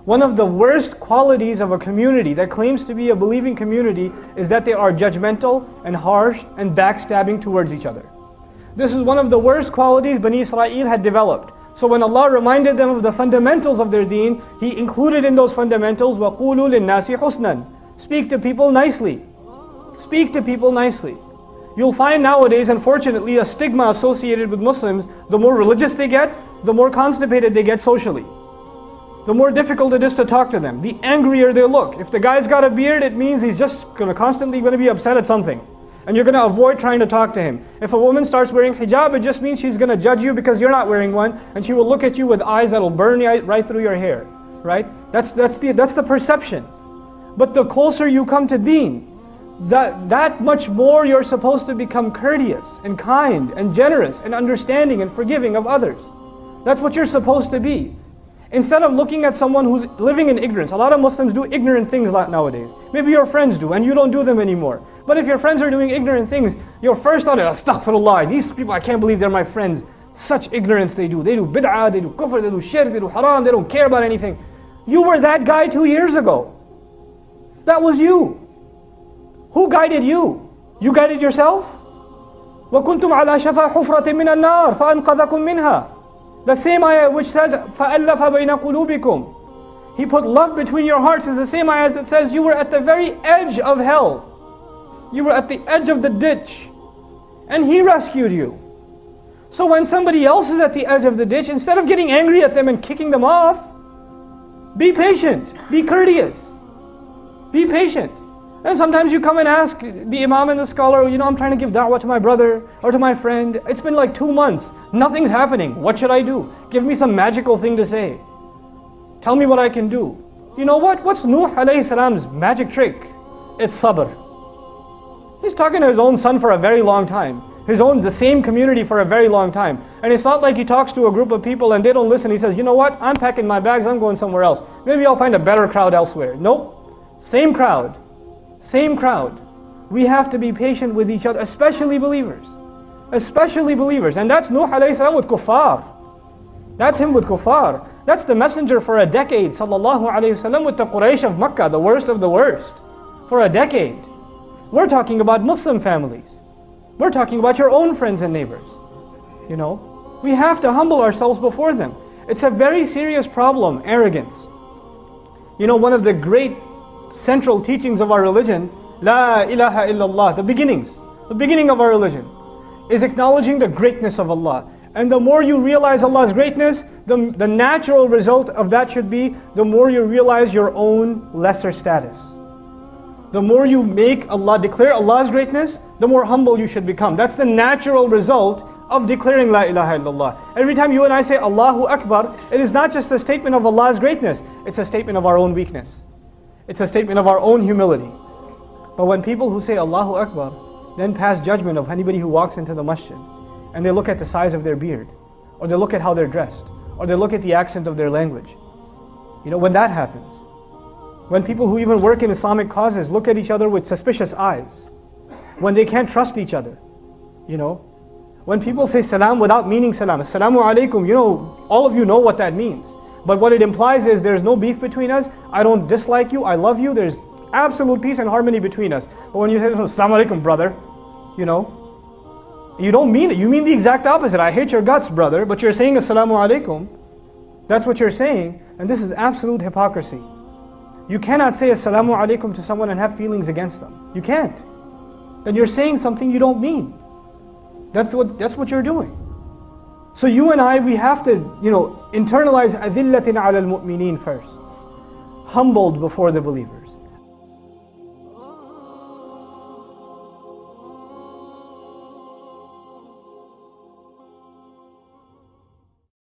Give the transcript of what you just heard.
One of the worst qualities of a community that claims to be a believing community is that they are judgmental and harsh and backstabbing towards each other. This is one of the worst qualities Bani Israel had developed. So when Allah reminded them of the fundamentals of their deen, He included in those fundamentals, وَقُولُوا لِلنَّاسِ حُسْنًا. Speak to people nicely. Speak to people nicely. You'll find nowadays, unfortunately, a stigma associated with Muslims. The more religious they get, the more constipated they get socially. The more difficult it is to talk to them, the angrier they look. If the guy's got a beard, it means he's just constantly going to be upset at something. And you're going to avoid trying to talk to him. If a woman starts wearing hijab, it just means she's going to judge you because you're not wearing one, and she will look at you with eyes that'll burn right through your hair. Right? That's the perception. But the closer you come to deen, that much more you're supposed to become courteous and kind and generous and understanding and forgiving of others. That's what you're supposed to be. Instead of looking at someone who's living in ignorance. A lot of Muslims do ignorant things nowadays. Maybe your friends do and you don't do them anymore. But if your friends are doing ignorant things, your first thought is, astaghfirullah, these people, I can't believe they're my friends. Such ignorance they do. They do bid'ah, they do kufr, they do shirk, they do haram, they don't care about anything. You were that guy 2 years ago. That was you. Who guided you? You guided yourself? وَكُنْتُمْ عَلَى شَفَا حُفْرَةٍ مِّنَ النَّارِ فَأَنْقَذَكُم مِّنْهَا. The same ayah which says, فَأَلَّفَ بَيْنَ قُلُوبِكُمْ. He put love between your hearts is the same ayah that says you were at the very edge of hell. You were at the edge of the ditch. And He rescued you. So when somebody else is at the edge of the ditch, instead of getting angry at them and kicking them off, be patient, be courteous, be patient. And sometimes you come and ask the imam and the scholar, I'm trying to give da'wah to my brother or to my friend. It's been like 2 months. Nothing's happening. What should I do? Give me some magical thing to say. Tell me what I can do. You know what? What's Nuh alayhi salam's magic trick? It's sabr. He's talking to his own son for a very long time. The same community for a very long time. And it's not like he talks to a group of people and they don't listen. He says, you know what? I'm packing my bags. I'm going somewhere else. Maybe I'll find a better crowd elsewhere. Nope. Same crowd. Same crowd. We have to be patient with each other, especially believers. Especially believers. And that's Nuh alayhi salam with kuffar. That's him with kuffar. That's the messenger for a decade, sallallahu alayhi wasallam, with the Quraysh of Makkah, the worst of the worst. For a decade. We're talking about Muslim families. We're talking about your own friends and neighbors. We have to humble ourselves before them. It's a very serious problem, arrogance. One of the great central teachings of our religion, La ilaha illallah, the beginning of our religion, is acknowledging the greatness of Allah. And the more you realize Allah's greatness, the natural result of that should be, the more you realize your own lesser status. The more you declare Allah's greatness, the more humble you should become. That's the natural result of declaring La ilaha illallah. Every time you and I say Allahu Akbar, it is not just a statement of Allah's greatness, it's a statement of our own weakness. It's a statement of our own humility. But when people who say Allahu Akbar then pass judgment of anybody who walks into the masjid, and they look at the size of their beard, or they look at how they're dressed, or they look at the accent of their language, when that happens, when people who even work in Islamic causes look at each other with suspicious eyes, when they can't trust each other, when people say salam without meaning salam, assalamu alaikum, all of you know what that means. But what it implies is there's no beef between us, I don't dislike you, I love you, there's absolute peace and harmony between us. But when you say assalamu alaikum brother, you don't mean it, you mean the exact opposite. I hate your guts brother, but you're saying assalamu alaikum. That's what you're saying, and this is absolute hypocrisy. You cannot say assalamu alaikum to someone and have feelings against them. You can't. Then you're saying something you don't mean. That's what you're doing. So you and I, we have to, internalize adillatin ala al-mu'mineen first. Humbled before the believers.